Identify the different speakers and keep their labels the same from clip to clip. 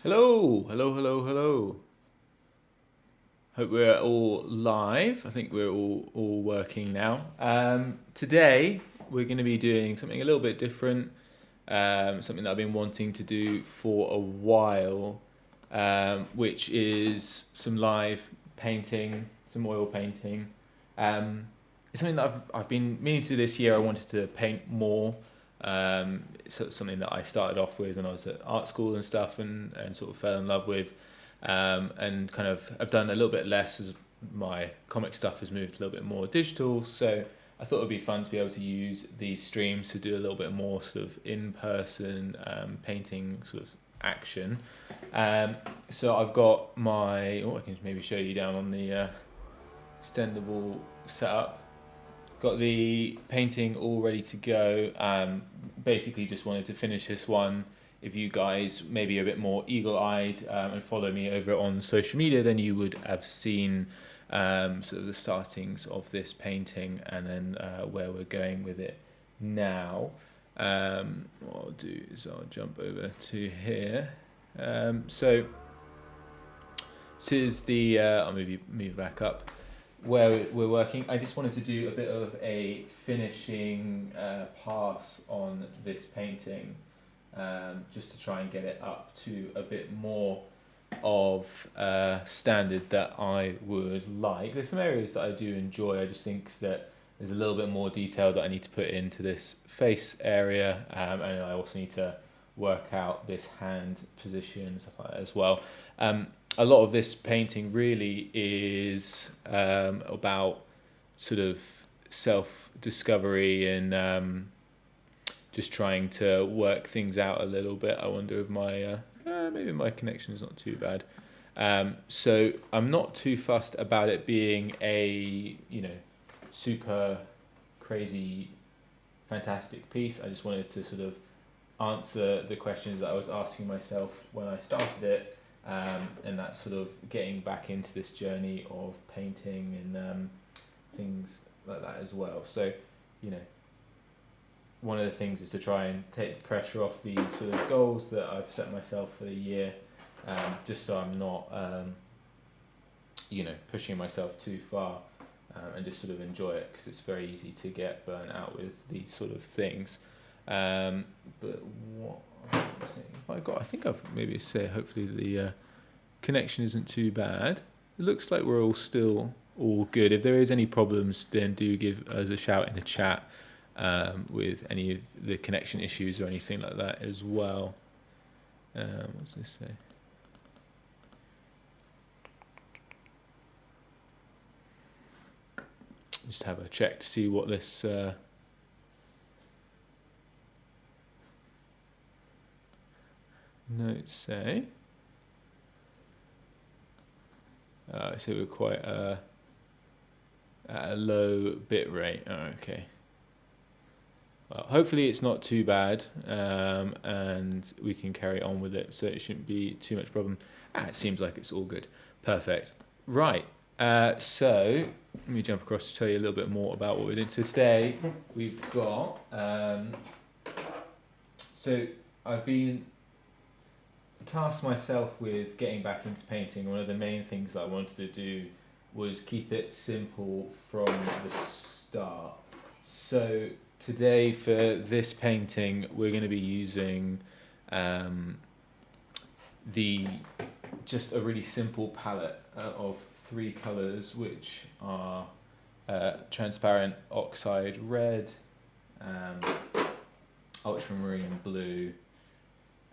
Speaker 1: Hello, hello, hello, hello. Hope we're all live. I think we're all working now. Today we're going to be doing something a little bit different. Something that I've been wanting to do for a while, which is some live painting, some oil painting. It's something that I've been meaning to do this year. I wanted to paint more. It's something that I started off with when I was at art school and stuff, and sort of fell in love with, and kind of I've done a little bit less as my comic stuff has moved a little bit more digital. So I thought it would be fun to be able to use these streams to do a little bit more sort of in person painting sort of action. So I've got my, I can maybe show you down on the extendable setup. Got the painting all ready to go. Basically, just wanted to finish this one. If you guys maybe a bit more eagle-eyed and follow me over on social media, then you would have seen sort of the startings of this painting and then where we're going with it now. What I'll do is I'll jump over to here. So this is the I'll move back up where we're working. I just wanted to do a bit of a finishing pass on this painting, just to try and get it up to a bit more of standard that I would like. There's some areas that I do enjoy. I just think that there's a little bit more detail that I need to put into this face area, and I also need to work out this hand position and stuff like that as well. A lot of this painting really is about sort of self-discovery and just trying to work things out a little bit. I wonder if my maybe my connection is not too bad. So I'm not too fussed about it being a super crazy fantastic piece. I just wanted to sort of answer the questions that I was asking myself when I started it, and that's sort of getting back into this journey of painting and things like that as well. So, one of the things is to try and take the pressure off these sort of goals that I've set myself for the year, just so I'm not, pushing myself too far, and just sort of enjoy it, because it's very easy to get burnt out with these sort of things. But what I'm saying, I think I've maybe say hopefully the connection isn't too bad. It looks like we're all still all good. If there is any problems, then do give us a shout in the chat with any of the connection issues or anything like that as well. What's this say? Just have a check to see what this notes say. So we're quite at a low bit rate. Oh, okay. Well, hopefully it's not too bad, and we can carry on with it, so it shouldn't be too much problem. It seems like it's all good. Perfect. Right. So let me jump across to tell you a little bit more about what we're doing. So today we've got. So I've been tasked myself with getting back into painting. One of the main things that I wanted to do was keep it simple from the start. So today for this painting we're going to be using just a really simple palette of 3 colours, which are transparent oxide red, ultramarine blue,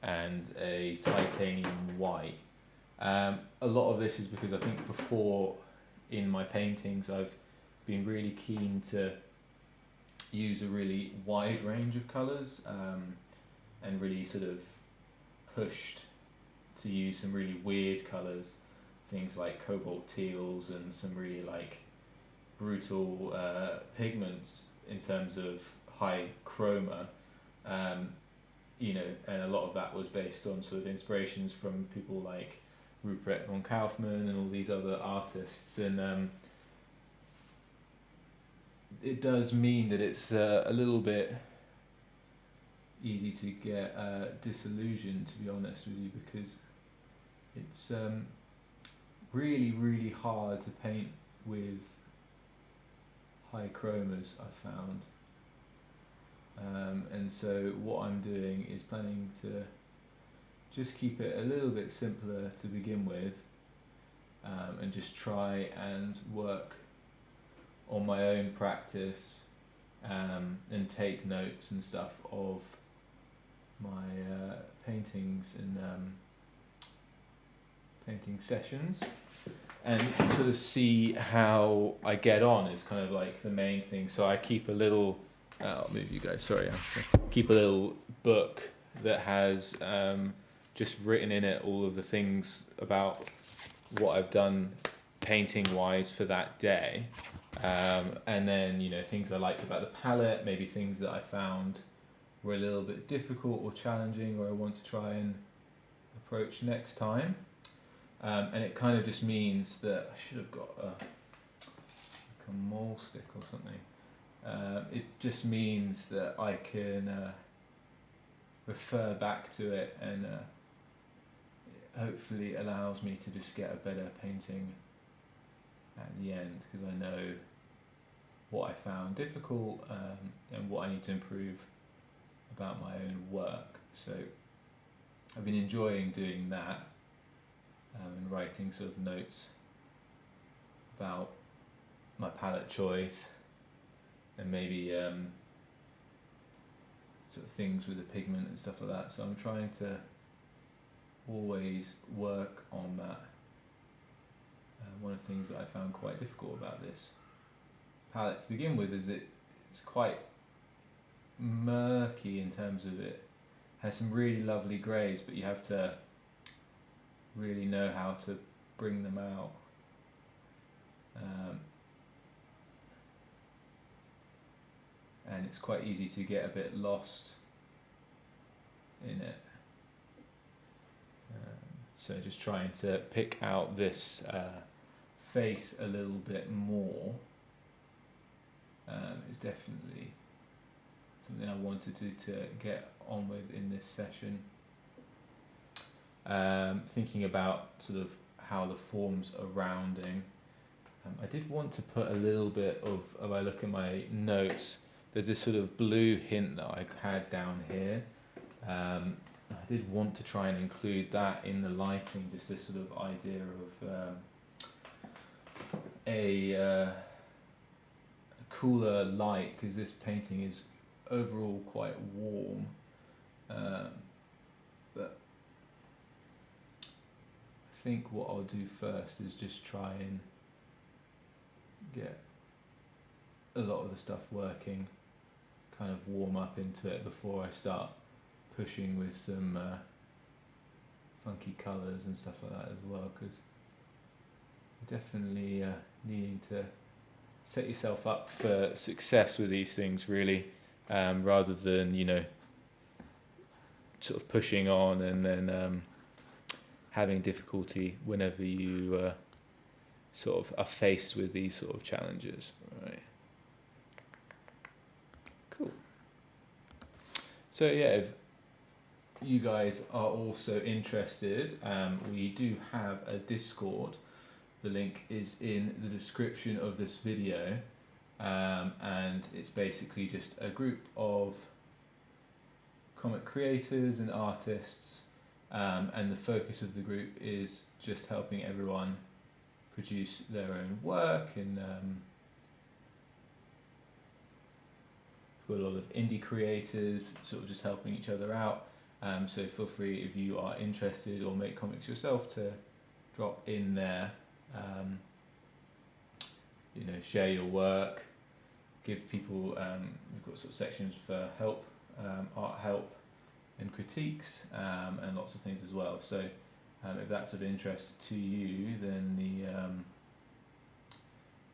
Speaker 1: and a titanium white. A lot of this is because I think before in my paintings I've been really keen to use a really wide range of colours, and really sort of pushed to use some really weird colours, things like cobalt teals and some really like brutal pigments in terms of high chroma. And a lot of that was based on sort of inspirations from people like Rupert von Kaufmann and all these other artists, and it does mean that it's a little bit easy to get disillusioned, to be honest with you, because it's really, really hard to paint with high chromas, I found. And so what I'm doing is planning to just keep it a little bit simpler to begin with, and just try and work on my own practice, and take notes and stuff of my paintings and painting sessions, and sort of see how I get on is kind of like the main thing. So I keep a little, I'll move you guys, sorry, keep a little book that has just written in it all of the things about what I've done painting wise for that day, and then, you know, things I liked about the palette, maybe things that I found were a little bit difficult or challenging or I want to try and approach next time. And it kind of just means that I should have got like a mole stick or something. It just means that I can refer back to it, and it hopefully allows me to just get a better painting at the end, because I know what I found difficult, and what I need to improve about my own work. So I've been enjoying doing that, and writing sort of notes about my palette choice, and maybe sort of things with the pigment and stuff like that. So I'm trying to always work on that. One of the things that I found quite difficult about this palette to begin with is that it's quite murky in terms of it has some really lovely greys, but you have to really know how to bring them out. And it's quite easy to get a bit lost in it. So just trying to pick out this face a little bit more is definitely something I wanted to get on with in this session. Thinking about sort of how the forms are rounding. I did want to put a little bit of, if I look at my notes, there's this sort of blue hint that I had down here. I did want to try and include that in the lighting, just this sort of idea of a cooler light, because this painting is overall quite warm, but I think what I'll do first is just try and get a lot of the stuff working, kind of warm up into it before I start pushing with some funky colours and stuff like that as well, because definitely needing to set yourself up for success with these things, really, rather than, you know, sort of pushing on and then having difficulty whenever you sort of are faced with these sort of challenges. Right. Cool. So yeah, if you guys are also interested, we do have a Discord. The link is in the description of this video, and it's basically just a group of comic creators and artists, and the focus of the group is just helping everyone produce their own work, and we've got a lot of indie creators sort of just helping each other out. So feel free, if you are interested or make comics yourself, to drop in there. You know, share your work, give people, we've got sort of sections for help, art help and critiques, and lots of things as well. So if that's of interest to you, then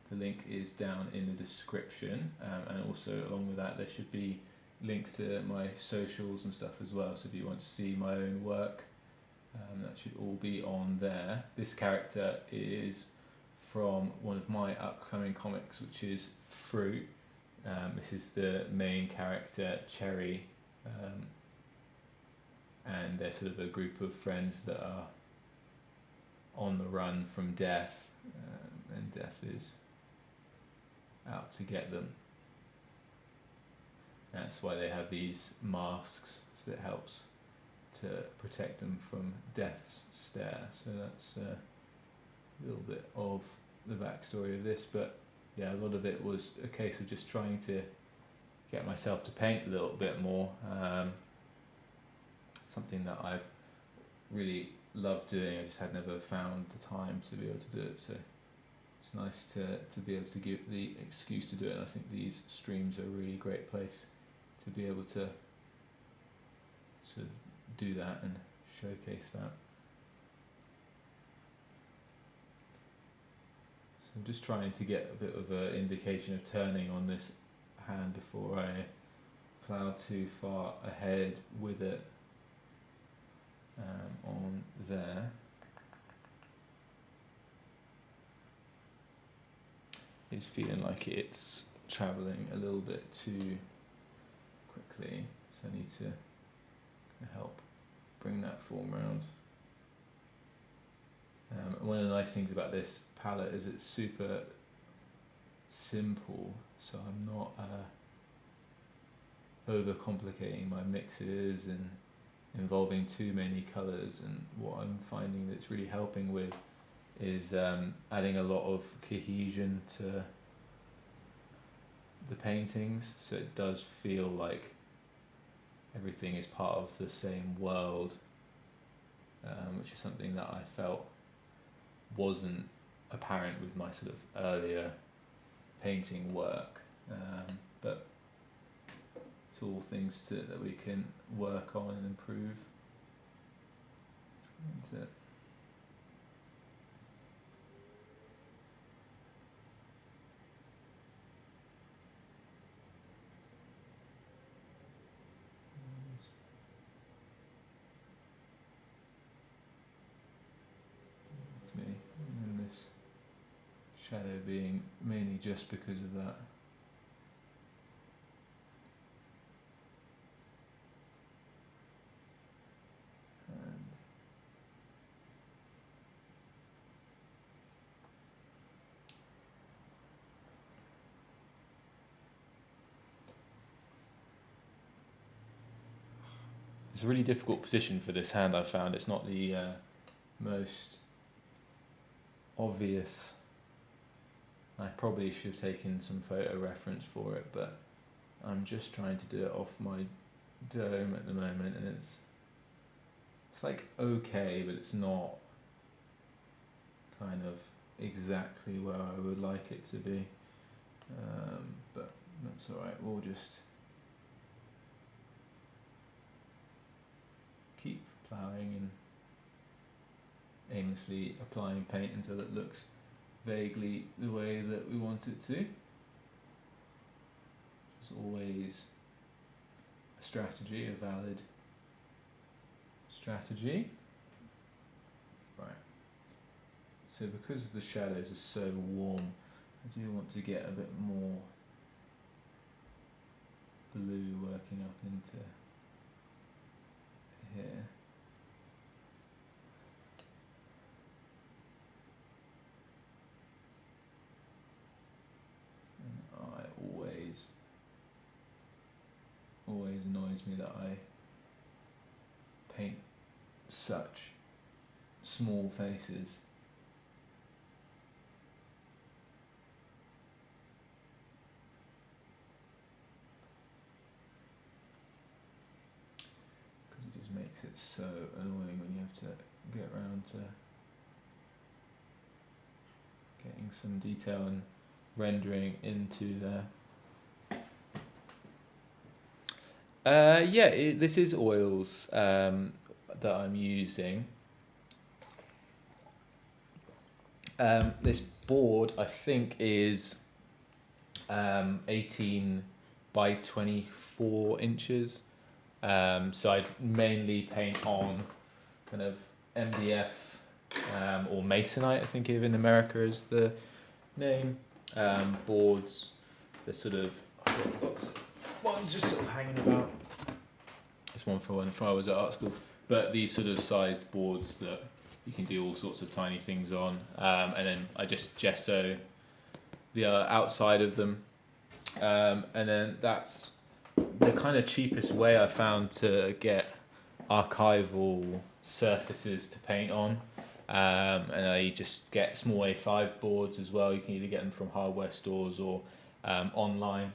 Speaker 1: the link is down in the description, and also along with that there should be links to my socials and stuff as well. So if you want to see my own work, that should all be on there. This character is from one of my upcoming comics, which is Fruit. This is the main character, Cherry, and they're sort of a group of friends that are on the run from death, and death is out to get them. That's why they have these masks, so it helps to protect them from death's stare. So that's a little bit of the backstory of this, but yeah, a lot of it was a case of just trying to get myself to paint a little bit more. Something that I've really loved doing. I just had never found the time to be able to do it. So it's nice to be able to give the excuse to do it. And I think these streams are a really great place to be able to sort of do that and showcase that. So I'm just trying to get a bit of an indication of turning on this hand before I plough too far ahead with it on there. It's feeling like it's travelling a little bit too quickly, so I need to help bring that form around. One of the nice things about this palette is it's super simple, so I'm not overcomplicating my mixes and involving too many colours. And what I'm finding that's really helping with is adding a lot of cohesion to the paintings, so it does feel like everything is part of the same world, which is something that I felt wasn't apparent with my sort of earlier painting work, but it's all things that we can work on and improve. That's it. That's me, and this shadow being mainly just because of that. It's a really difficult position for this hand, I found. It's not the most obvious. I probably should have taken some photo reference for it, but I'm just trying to do it off my dome at the moment, and it's like okay, but it's not kind of exactly where I would like it to be. But that's alright, we'll just keep ploughing and aimlessly applying paint until it looks vaguely the way that we want it to. It's always a strategy, a valid strategy. Right. So because the shadows are so warm, I do want to get a bit more blue working up into here. And always annoys me that I paint such small faces. Makes it so annoying when you have to get around to getting some detail and rendering into there. This is oils that I'm using. This board I think is 18 by 24 inches. So I mainly paint on kind of MDF or masonite, I think in America is the name, boards. They're sort of, I've got one's just sort of hanging about. This one for when I was at art school. But these sort of sized boards that you can do all sorts of tiny things on, and then I just gesso the outside of them, and then that's the kind of cheapest way I found to get archival surfaces to paint on. And I just get small A5 boards as well. You can either get them from hardware stores or online.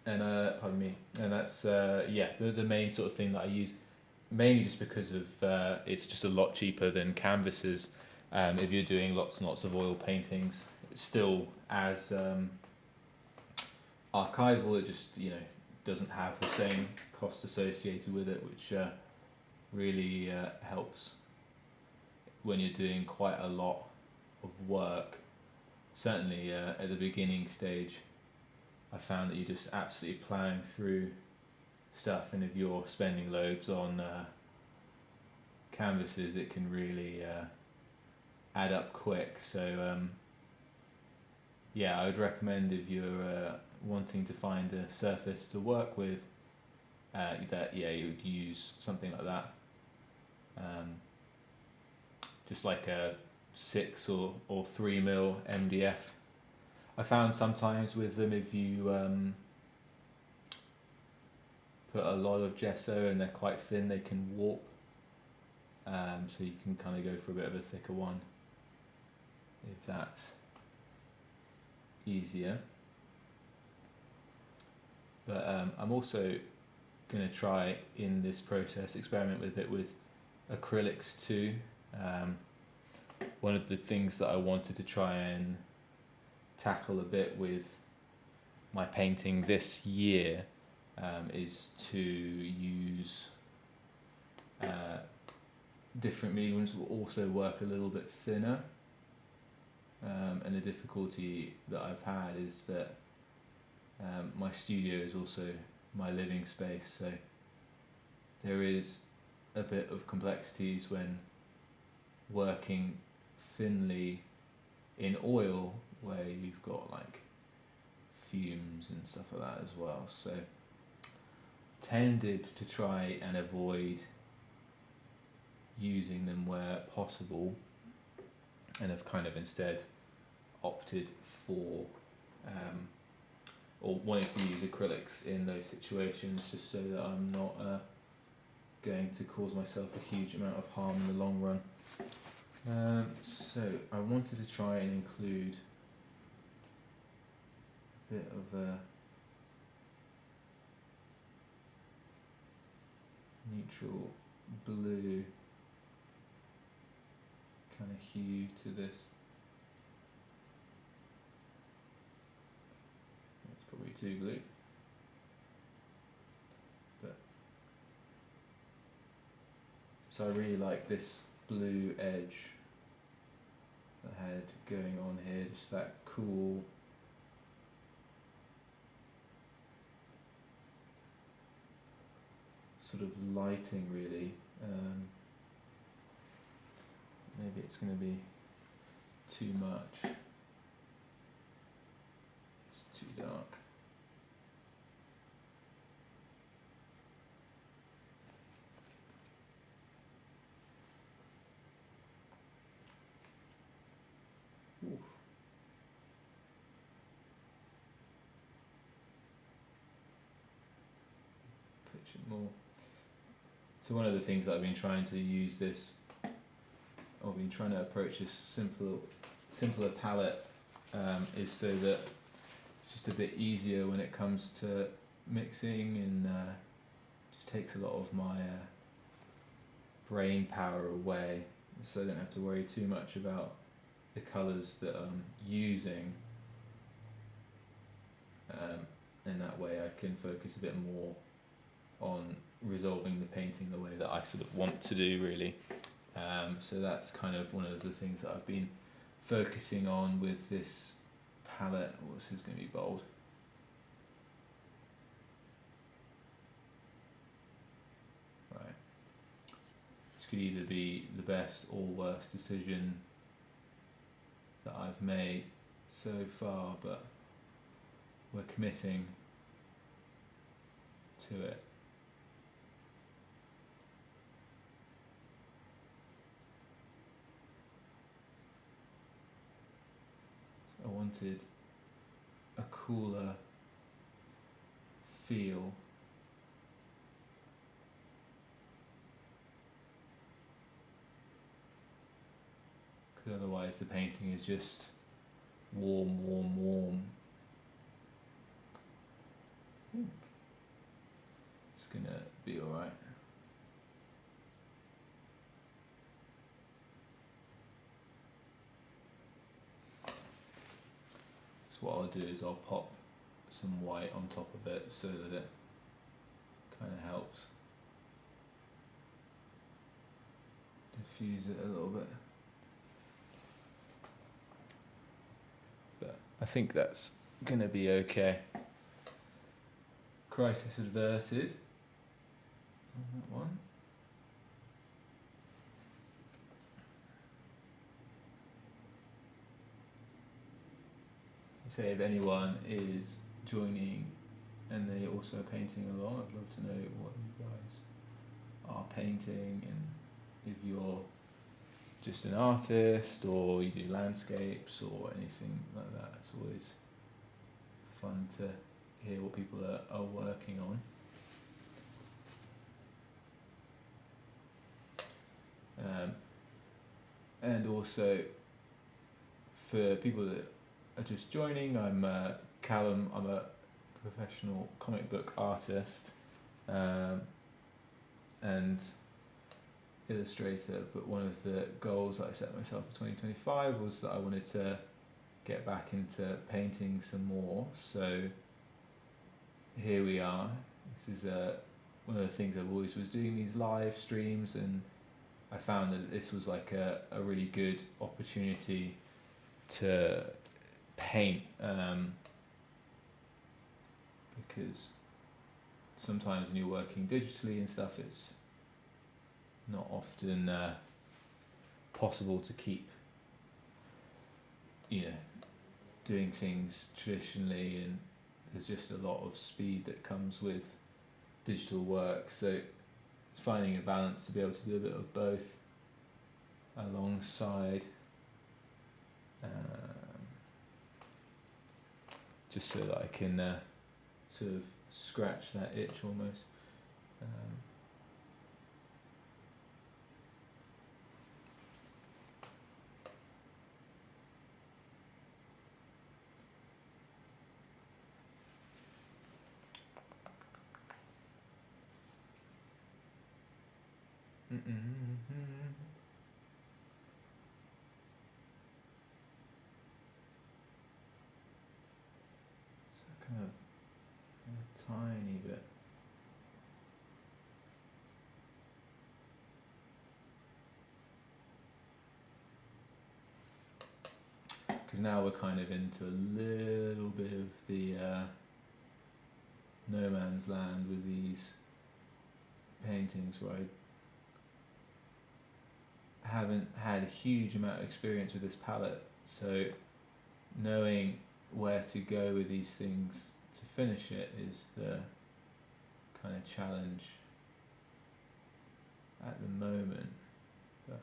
Speaker 1: And pardon me. And that's the main sort of thing that I use, mainly just because of it's just a lot cheaper than canvases. If you're doing lots and lots of oil paintings, it's still as archival. It just doesn't have the same cost associated with it, which really helps when you're doing quite a lot of work. Certainly at the beginning stage, I found that you're just absolutely plowing through stuff, and if you're spending loads on canvases, it can really add up quick. So I would recommend, if you're wanting to find a surface to work with, you would use something like that. Just like a 6 or 3 mil MDF. I found sometimes with them, if you put a lot of gesso and they're quite thin, they can warp. So you can kind of go for a bit of a thicker one if that's easier. But I'm also going to try in this process experiment with a bit with acrylics too. One of the things that I wanted to try and tackle a bit with my painting this year is to use different mediums that will also work a little bit thinner. And the difficulty that I've had is that my studio is also my living space, so there is a bit of complexities when working thinly in oil, where you've got like fumes and stuff like that as well. So tended to try and avoid using them where possible, and have kind of instead opted for or wanting to use acrylics in those situations, just so that I'm not going to cause myself a huge amount of harm in the long run. So I wanted to try and include a bit of a neutral blue kind of hue to this. It's probably too blue, but so I really like this blue edge that I had going on here, just that cool sort of lighting really. Maybe it's going to be too much, it's too dark. Ooh. Pitch it more. So one of the things that I've been trying to use this, I've been trying to approach this simpler palette, is so that it's just a bit easier when it comes to mixing, and just takes a lot of my brain power away, so I don't have to worry too much about the colours that I'm using, and that way I can focus a bit more on resolving the painting the way that I sort of want to do, really. So that's kind of one of the things that I've been focusing on with this palette. Oh, this is going to be bold. Right. This could either be the best or worst decision that I've made so far, but we're committing to it. wanted a cooler feel. Because otherwise the painting is just warm, warm, warm. I think it's gonna be alright. So what I'll do is I'll pop some white on top of it so that it kind of helps diffuse it a little bit. But I think that's gonna be okay. Crisis averted on that one. Say if anyone is joining and they also are painting along, I'd love to know what you guys are painting, and if you're just an artist or you do landscapes or anything like that. It's always fun to hear what people are working on. And also for people that are just joining, I'm Callum. I'm a professional comic book artist and illustrator, but one of the goals that I set myself for 2025 was that I wanted to get back into painting some more. So here we are. This is one of the things I've always was doing, these live streams, and I found that this was like a really good opportunity to paint, because sometimes when you're working digitally and stuff, it's not often possible to keep, doing things traditionally, and there's just a lot of speed that comes with digital work. So it's finding a balance to be able to do a bit of both alongside, just so that I can sort of scratch that itch almost. So kind of a tiny bit. Because now we're kind of into a little bit of the no man's land with these paintings, where I haven't had a huge amount of experience with this palette, so knowing where to go with these things to finish it is the kind of challenge at the moment. But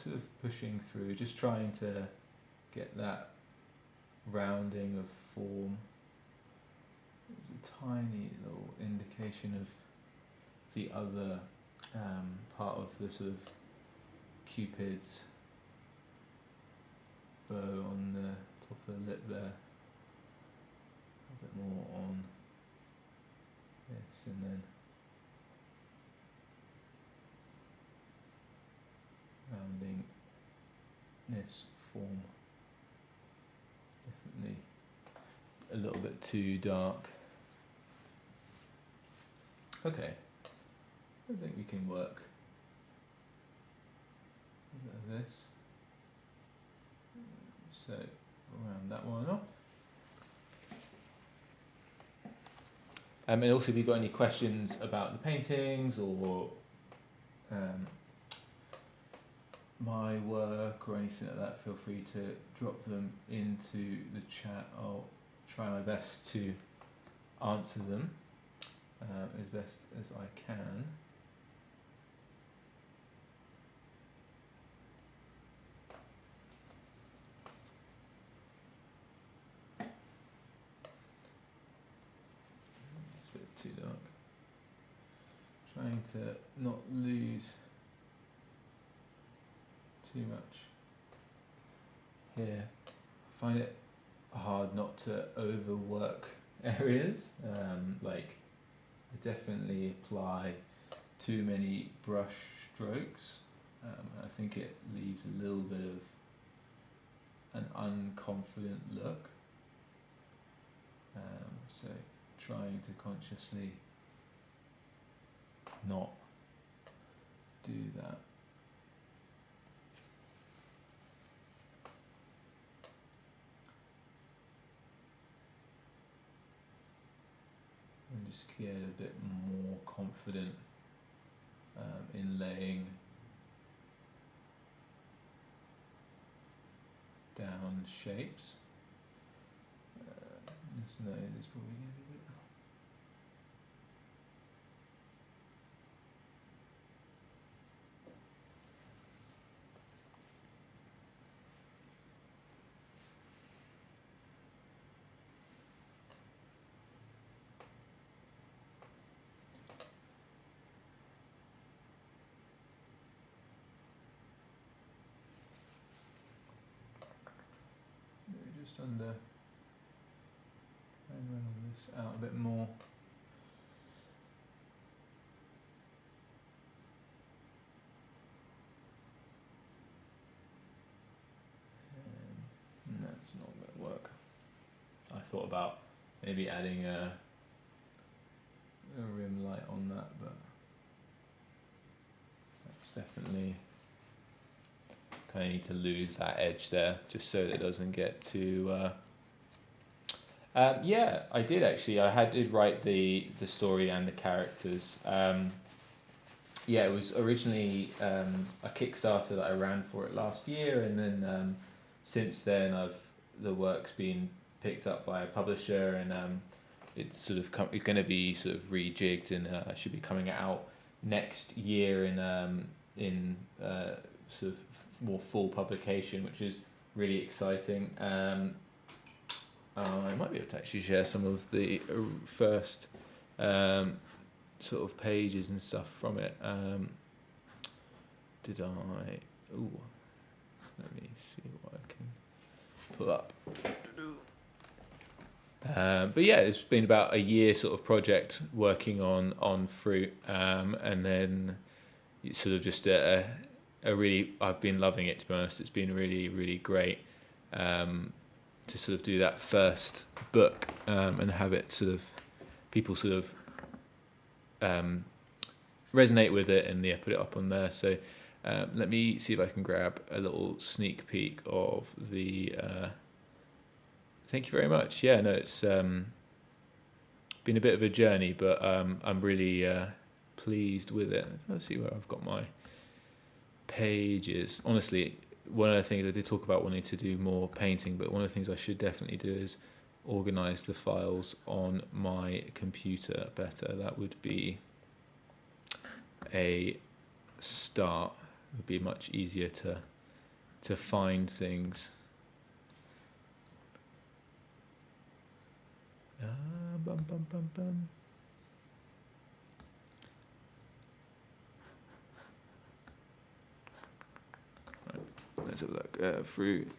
Speaker 1: sort of pushing through, just trying to get that rounding of form. There's a tiny little indication of the other part of the sort of Cupid's bow on the top of the lip there. A bit more on this, and then rounding this form. Definitely a little bit too dark. Okay, I think we can work a bit of this. So round that one off. And also, if you've got any questions about the paintings or my work or anything like that, feel free to drop them into the chat. I'll try my best to answer them as best as I can. too dark. Trying to not lose too much here. I find it hard not to overwork areas. Like I definitely apply too many brush strokes. I think it leaves a little bit of an unconfident look. So trying to consciously not do that. And just get a bit more confident in laying down shapes. This node is probably going to be a bit. Maybe just under. And run this out a bit more. That's not going to work. I thought about maybe adding a rim light on that, but that's definitely kind of need to lose that edge there, just so that it doesn't get too. Yeah, I did actually. Did write the story and the characters. Yeah, it was originally a Kickstarter that I ran for it last year, and then since then the work's been picked up by a publisher, and it's sort of it's going to be sort of rejigged, and should be coming out next year in sort of more full publication, which is really exciting. I might be able to actually share some of the first sort of pages and stuff from it. Did I? Ooh, let me see what I can pull up. But yeah, it's been about a year sort of project working on Fruit, and then it's sort of just a really, I've been loving it, to be honest. It's been really, really great. To sort of do that first book and have it sort of people sort of resonate with it, and put it up on there. So let me see if I can grab a little sneak peek of the. Thank you very much. Yeah, no, it's been a bit of a journey, but I'm really pleased with it. Let's see where I've got my pages. Honestly, one of the things I did talk about wanting to do more painting, but one of the things I should definitely do is organize the files on my computer better. That would be a start. It would be much easier to find things. Bum, bum, bum, bum. Let's have a look. Fruit.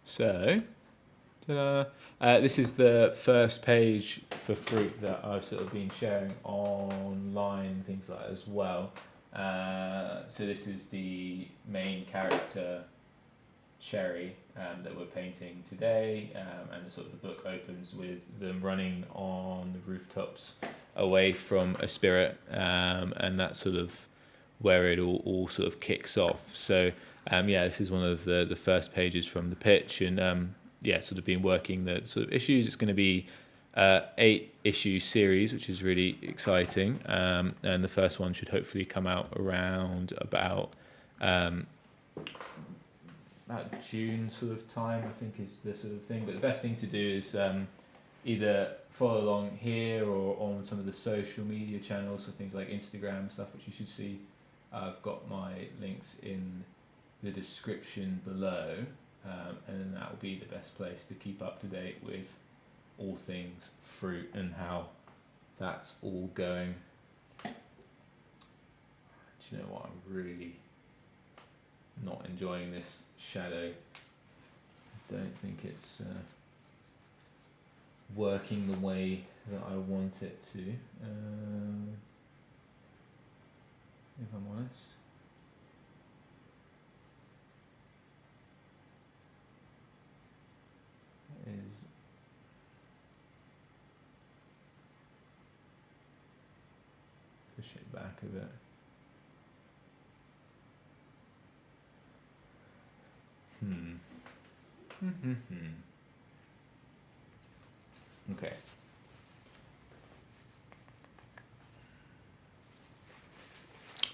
Speaker 1: So, this is the first page for Fruit that I've sort of been sharing online and things like that as well. So this is the main character, Cherry, that we're painting today, and the sort of the book opens with them running on the rooftops away from a spirit, and that's sort of where it all sort of kicks off. So yeah, this is one of the first pages from the pitch, and yeah, sort of been working the sort of issues. It's going to be 8-issue series, which is really exciting, and the first one should hopefully come out around about about June sort of time, I think is the sort of thing. But the best thing to do is either follow along here or on some of the social media channels, so things like Instagram and stuff, which you should see. I've got my links in the description below, and then that will be the best place to keep up to date with all things fruit and how that's all going. Do you know what? I'm really not enjoying this shadow. I don't think it's working the way that I want it to, if I'm honest. It is push it back a bit. Okay.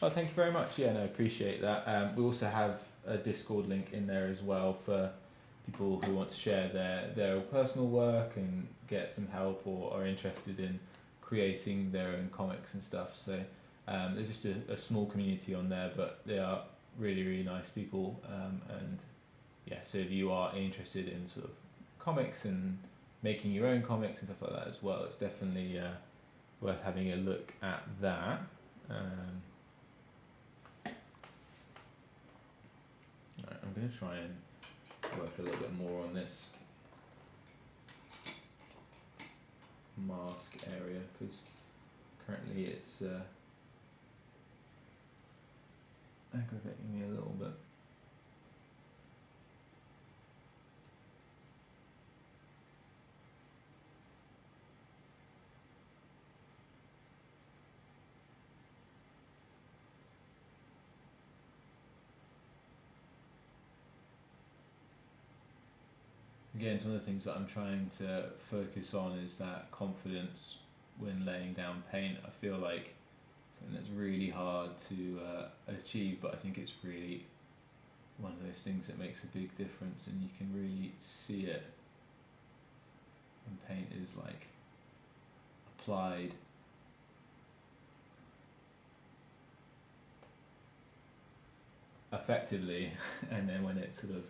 Speaker 1: Oh, thank you very much. Yeah, no, appreciate that. We also have a Discord link in there as well for people who want to share their personal work and get some help or are interested in creating their own comics and stuff. So there's just a small community on there, but they are really, really nice people. And yeah, so if you are interested in sort of comics and making your own comics and stuff like that as well, it's definitely worth having a look at that. Right, I'm going to try and work a little bit more on this mask area because currently it's aggravating me a little bit. Again, some of the things that I'm trying to focus on is that confidence when laying down paint. I feel like something that's really hard to achieve, but I think it's really one of those things that makes a big difference, and you can really see it when paint is like applied. Effectively, and then when it's sort of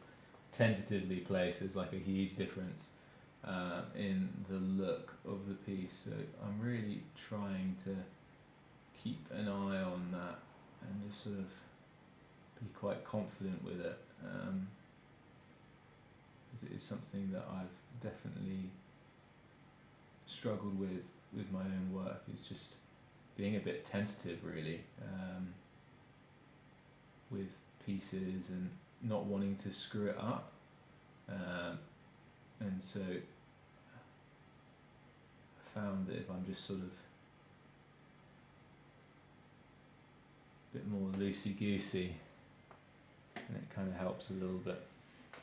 Speaker 1: tentatively placed, there's like a huge difference in the look of the piece. So I'm really trying to keep an eye on that and just sort of be quite confident with it, because it is something that I've definitely struggled with my own work, is just being a bit tentative really, with pieces and not wanting to screw it up, and so I found that if I'm just sort of a bit more loosey-goosey, and it kind of helps a little bit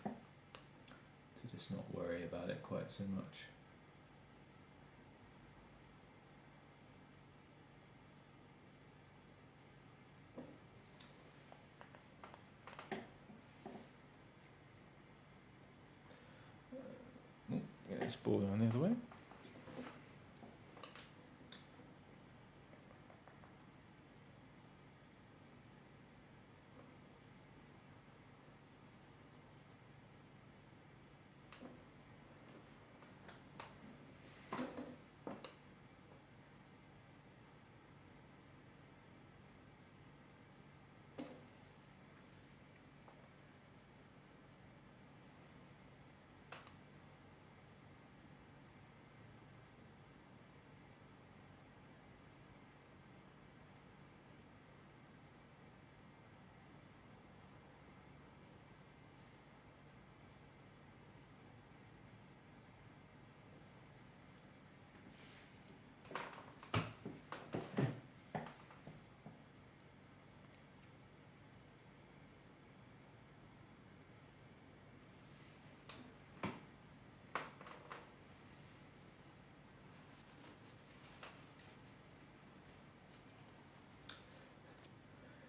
Speaker 1: to just not worry about it quite so much. Get this board on the other way.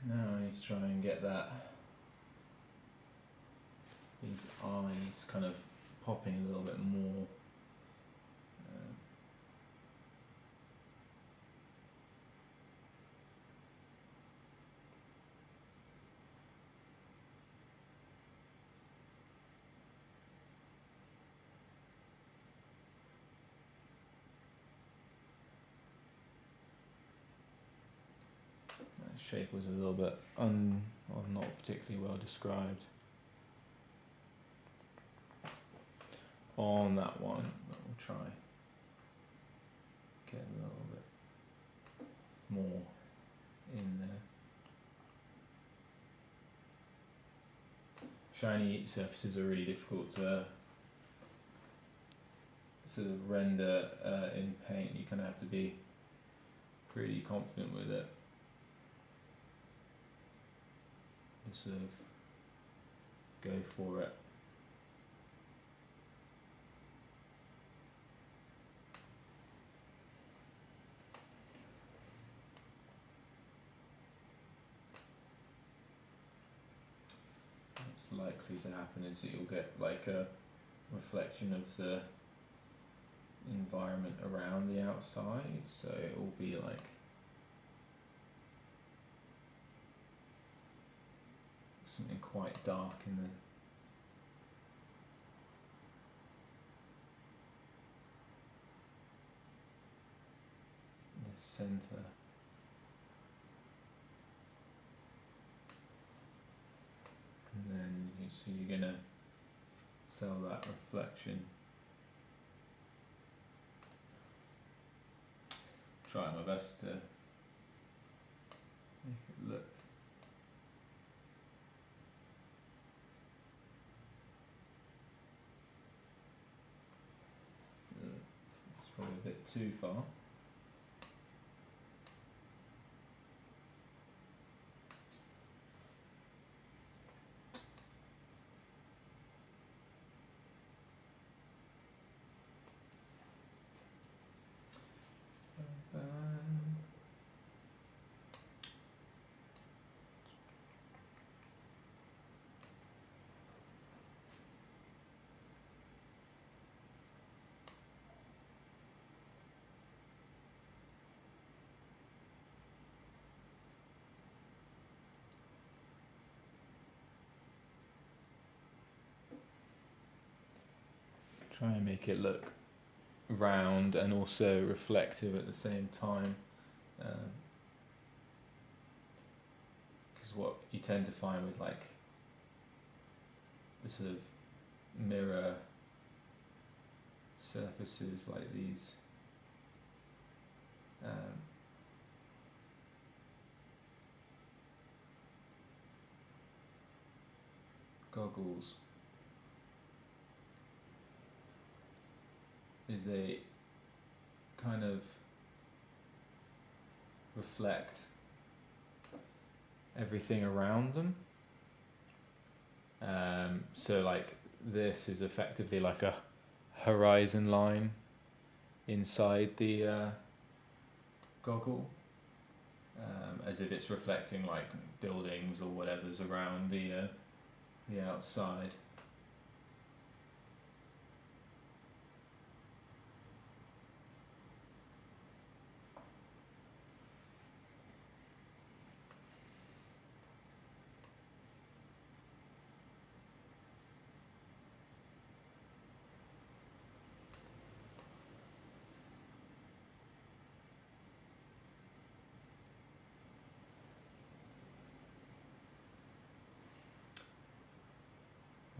Speaker 1: Now I need to try and get that Shani's eyes kind of popping a little bit more. That shape was a little bit not particularly well described on that one, but we'll try get a little bit more in there. Shiny surfaces are really difficult to sort of render in paint. You kind of have to be pretty confident with it. Just sort of go for it. What's likely to happen is that you'll get like a reflection of the environment around the outside, so it will be like something quite dark in the center. And then so you're gonna sell that reflection. Try my best to make it look it's probably a bit too far. Try and make it look round and also reflective at the same time, because what you tend to find with like the sort of mirror surfaces like these goggles is they kind of reflect everything around them. So like this is effectively like a horizon line inside the goggle, as if it's reflecting like buildings or whatever's around the outside.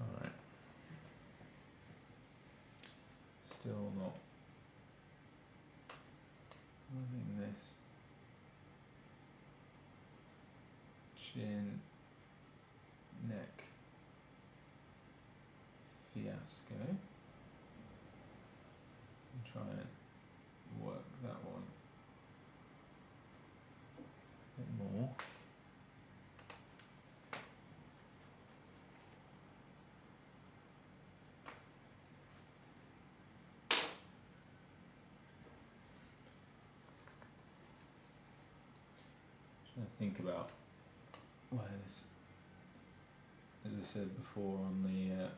Speaker 1: Alright. Still not loving this. Chin, neck, fiasco. And try and work that one a bit more. Trying to think about where this as I said before on the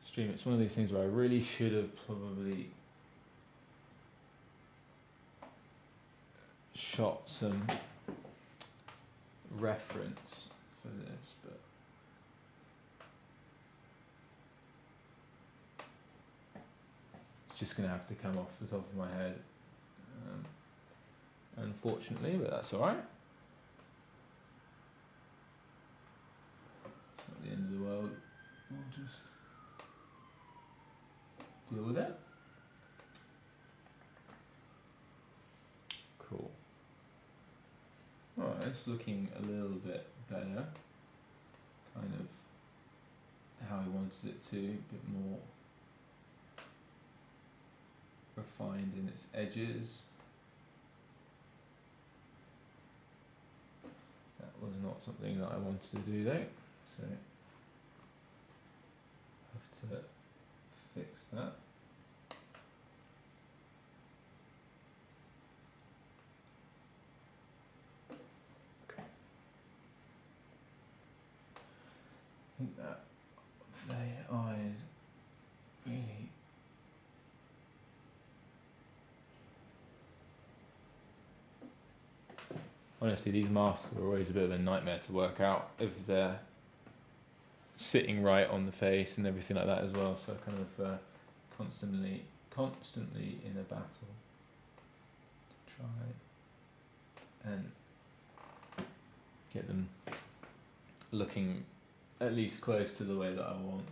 Speaker 1: stream, it's one of these things where I really should have probably shot some reference for this, but it's just going to have to come off the top of my head, unfortunately, but that's alright. It's not the end of the world, we'll just deal with it. Cool. Alright, it's looking a little bit better. Kind of how I wanted it to, a bit more refined in its edges. That was not something that I wanted to do though, so have to fix that. I think that their eyes really honestly, these masks are always a bit of a nightmare to work out if they're sitting right on the face and everything like that as well, so kind of constantly in a battle to try and get them looking at least close to the way that I want.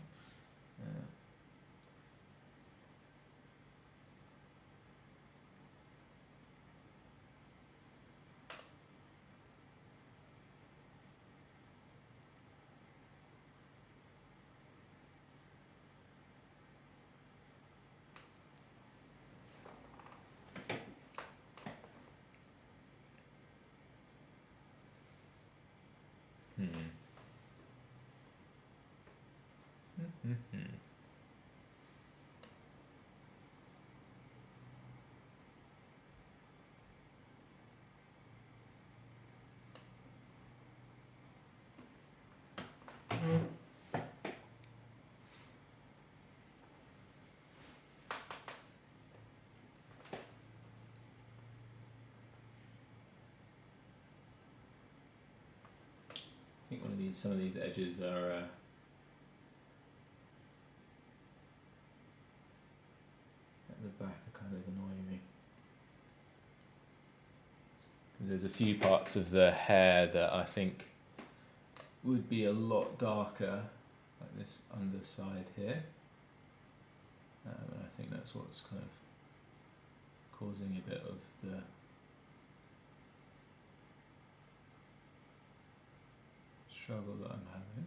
Speaker 1: I think some of these edges are at the back are kind of annoying me. There's a few parts of the hair that I think would be a lot darker, like this underside here. And I think that's what's kind of causing a bit of the struggle that I'm having.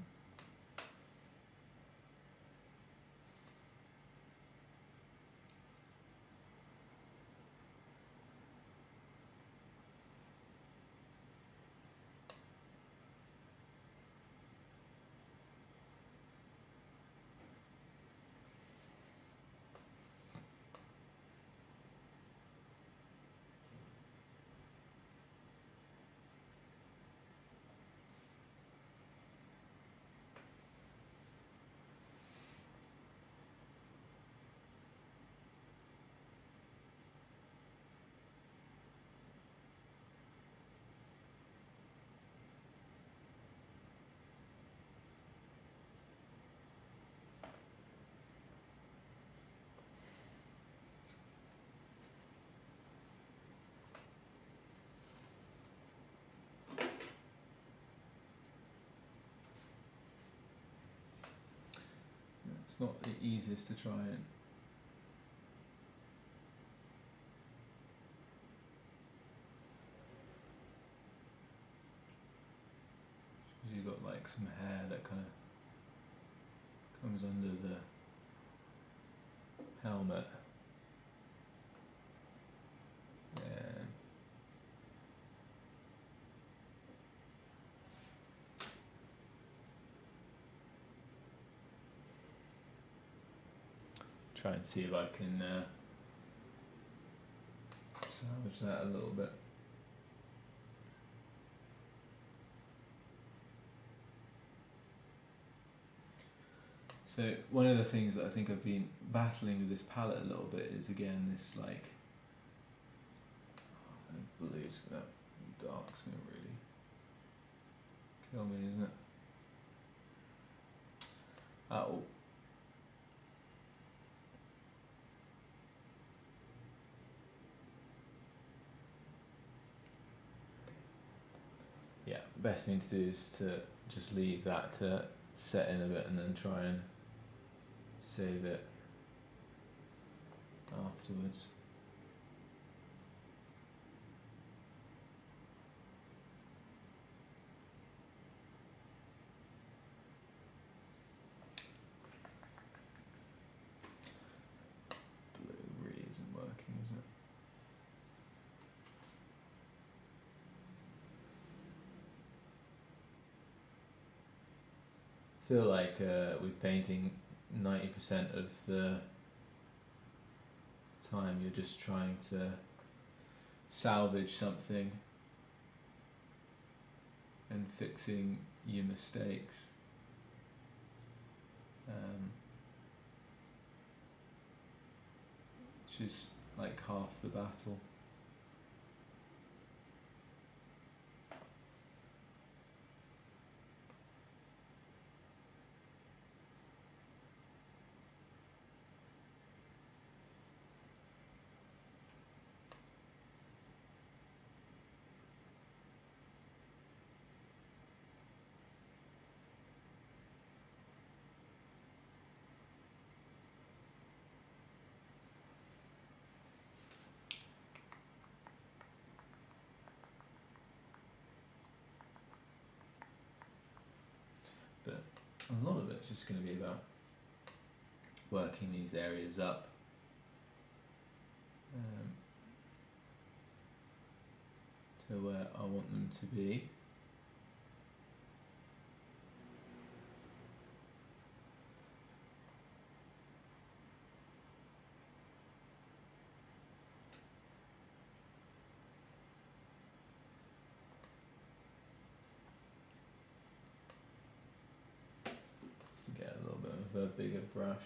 Speaker 1: It's not the easiest to try and you've got like some hair that kind of comes under the helmet. And try and see if I can salvage that a little bit. So one of the things that I think I've been battling with this palette a little bit is again this like, blue's gonna, dark's gonna really kill me, isn't it? Oh. Yeah, best thing to do is to just leave that to set in a bit and then try and save it afterwards. Blue really isn't working, is it? I feel like with painting, 90% of the time you're just trying to salvage something and fixing your mistakes. Which is like half the battle. But a lot of it's just going to be about working these areas up. To where I want them to be. So get a little bit of a bigger brush.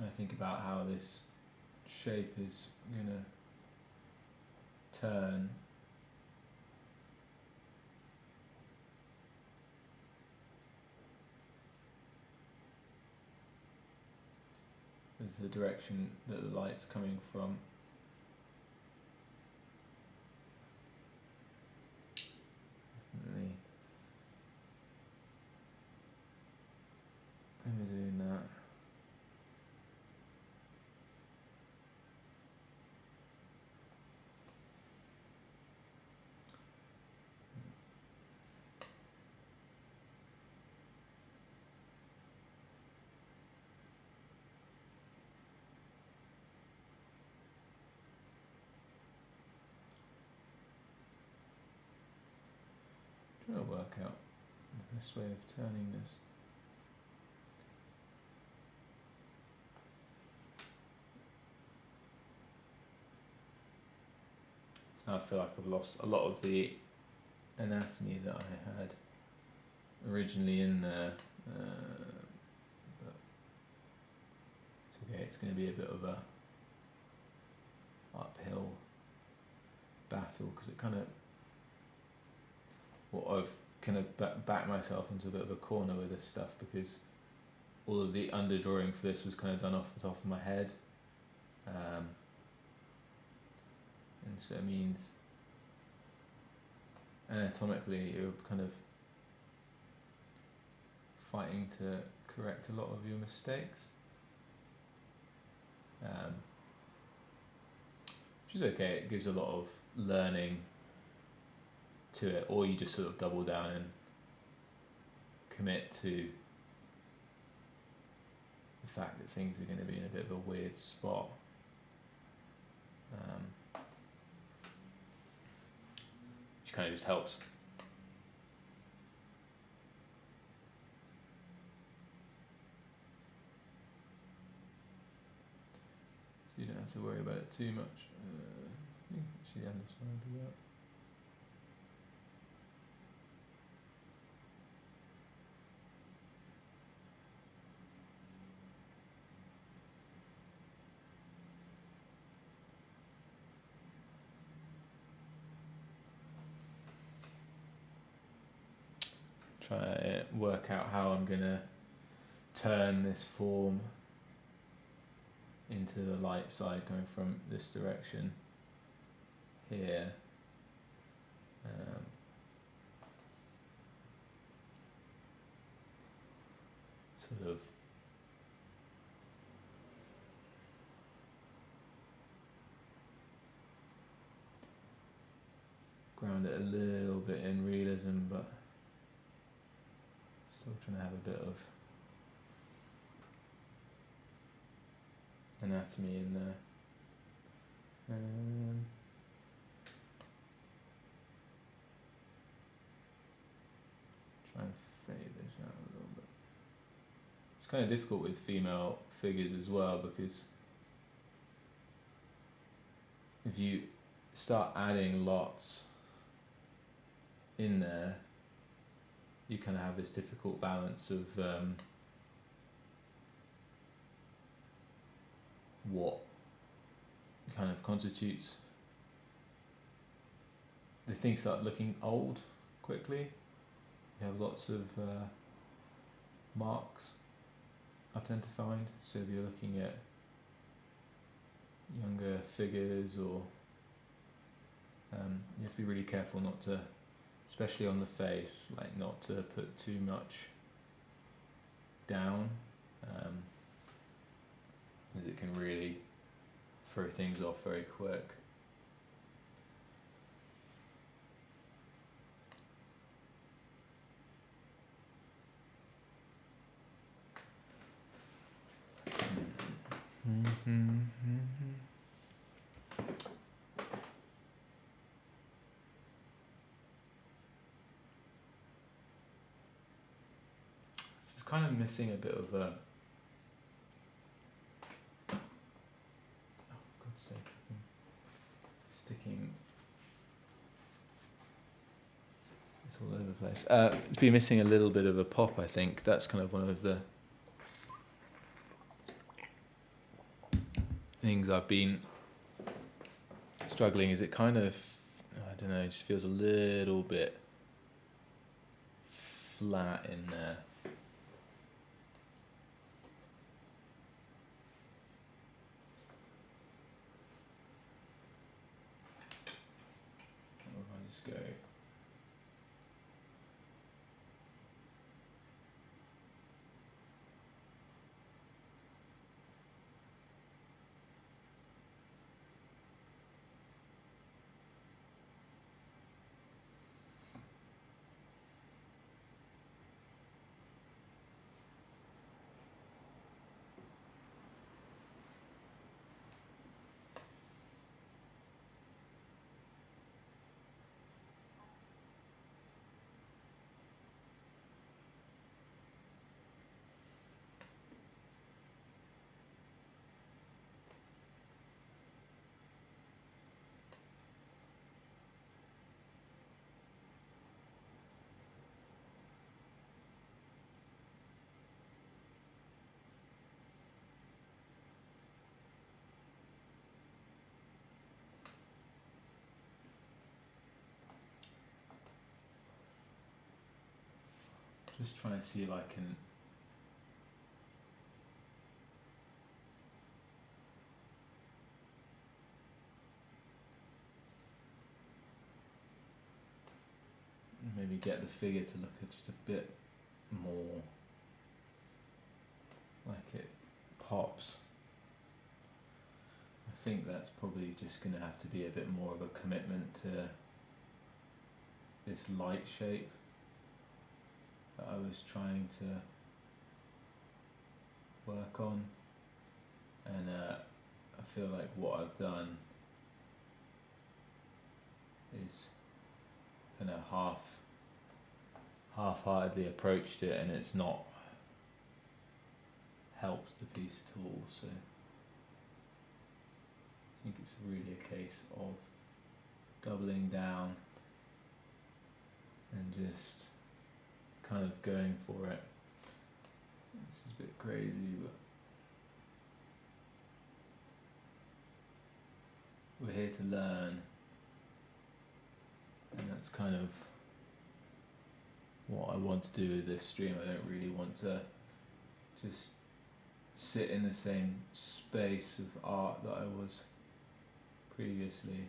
Speaker 1: I think about how this shape is gonna turn. With the direction that the light's coming from. Definitely. We're doing that. Trying to work out the best way of turning this. So now I feel like I've lost a lot of the anatomy that I had originally in there. But it's okay, it's going to be a bit of a uphill battle because it kind of, I've kind of backed myself into a bit of a corner with this stuff because all of the underdrawing for this was kind of done off the top of my head, and so it means anatomically you're kind of fighting to correct a lot of your mistakes, which is okay. It gives a lot of learning to it, or you just sort of double down and commit to the fact that things are going to be in a bit of a weird spot. Which kind of just helps you don't have to worry about it too much. Actually, the underside of that. Try to work out how I'm gonna turn this form into the light side going from this direction here. Sort of ground it a little bit in realism, but still trying to have a bit of anatomy in there. Try and fade this out a little bit. It's kind of difficult with female figures as well, because if you start adding lots in there, you kind of have this difficult balance of what kind of constitutes. The things start looking old quickly. You have lots of marks, I tend to find. So if you're looking at younger figures, or you have to be really careful not to, especially on the face, like not to put too much down, as it can really throw things off very quick. It's kind of missing a bit of a. Oh, God's sake! Sticking. It's all over the place. It's been missing a little bit of a pop. I think that's kind of one of the things I've been struggling. Is it kind of, I don't know, it just feels a little bit flat in there. Or if I just go. Just trying to see if I can maybe get the figure to look at just a bit more like it pops. I think that's probably just going to have to be a bit more of a commitment to this light shape that I was trying to work on, and I feel like what I've done is kind of half-heartedly approached it, and it's not helped the piece at all. So think it's really a case of doubling down and just kind of going for it. This is a bit crazy, but we're here to learn, and that's kind of what I want to do with this stream. I don't really want to just sit in the same space of art that I was previously.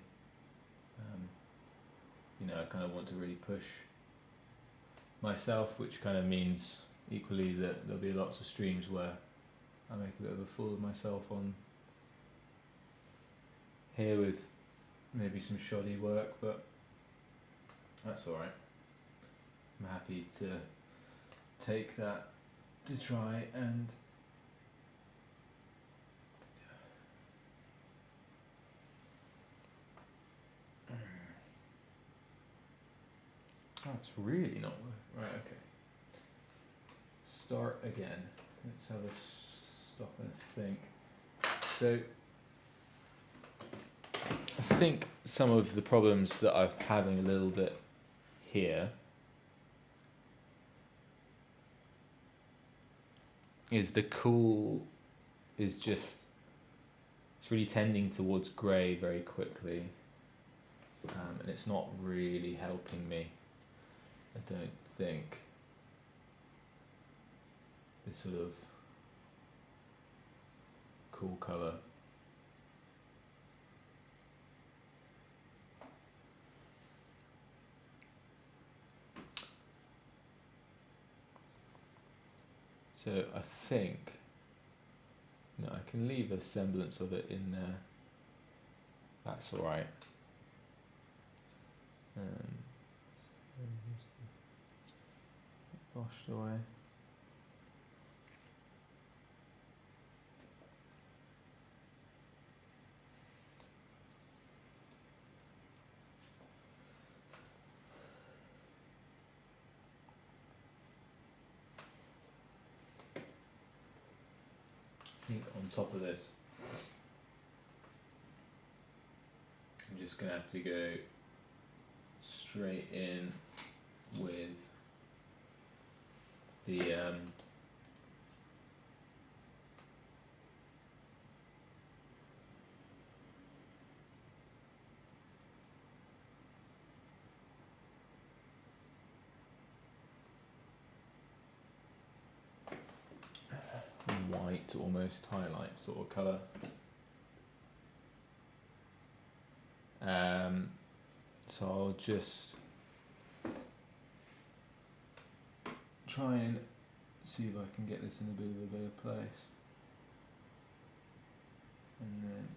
Speaker 1: I kind of want to really push myself, which kind of means equally that there'll be lots of streams where I make a bit of a fool of myself on here with maybe some shoddy work, but that's alright. I'm happy to take that to try and oh, it's really not right. Okay, start again. Let's have a stop and think. So I think some of the problems that I'm having a little bit here is the cool is just, it's really tending towards grey very quickly, and it's not really helping me, I don't think, this sort of cool colour. So I think, no, I can leave a semblance of it in there. That's all right. Washed away. I think on top of this, I'm just going to have to go straight in with the white, almost highlight sort of colour. So I'll just try and see if I can get this in a bit of a better place, and then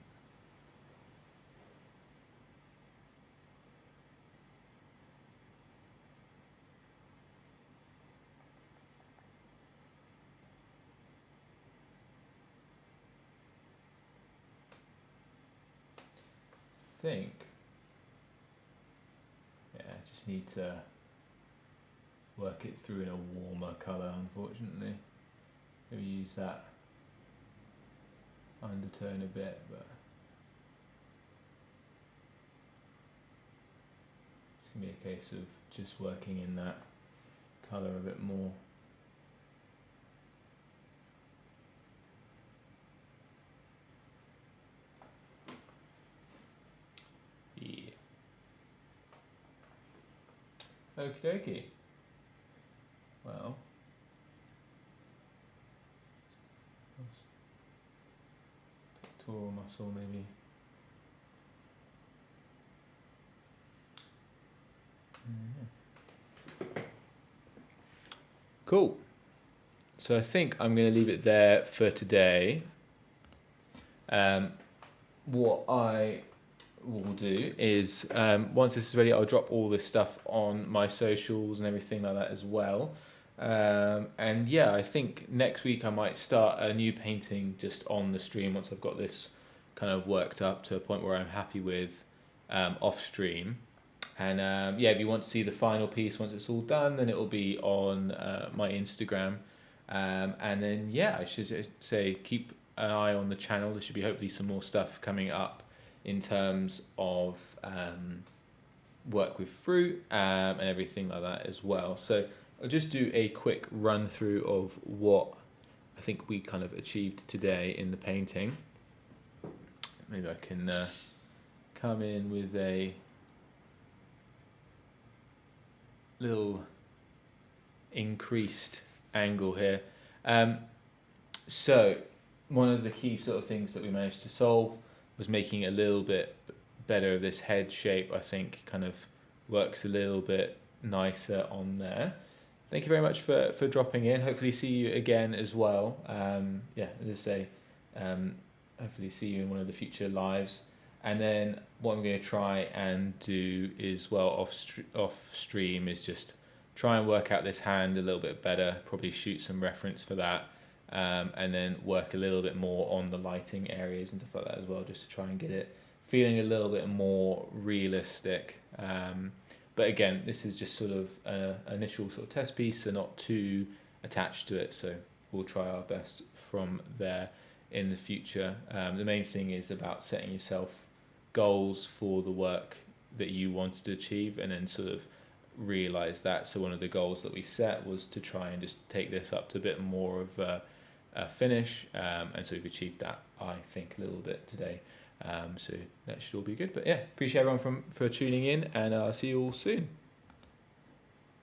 Speaker 1: think, yeah, I just need to work it through in a warmer colour, unfortunately. Maybe use that undertone a bit, but it's going to be a case of just working in that colour a bit more. Yeah. Okie dokie. Well, pectoral muscle maybe. Cool. So I think I'm going to leave it there for today. What I will do is, once this is ready, I'll drop all this stuff on my socials and everything like that as well. And yeah, I think next week I might start a new painting just on the stream once I've got this kind of worked up to a point where I'm happy with, off stream. And yeah, if you want to see the final piece once it's all done, then it will be on my Instagram. And then yeah, I should say keep an eye on the channel. There should be hopefully some more stuff coming up in terms of work with fruit and everything like that as well. So I'll just do a quick run through of what I think we kind of achieved today in the painting. Maybe I can come in with a little increased angle here. So one of the key sort of things that we managed to solve was making it a little bit better of this head shape. I think kind of works a little bit nicer on there. Thank you very much for dropping in. Hopefully see you again as well. Yeah, as I say, hopefully see you in one of the future lives. And then what I'm going to try and do is, well, off stream is just try and work out this hand a little bit better, probably shoot some reference for that, and then work a little bit more on the lighting areas and stuff like that as well, just to try and get it feeling a little bit more realistic. But again, this is just sort of an initial sort of test piece, so not too attached to it, so we'll try our best from there in the future. The main thing is about setting yourself goals for the work that you wanted to achieve, and then sort of realize that. So one of the goals that we set was to try and just take this up to a bit more of a finish, and so we've achieved that, I think, a little bit today. So that should all be good. But yeah, appreciate everyone for tuning in, and I'll see you all soon.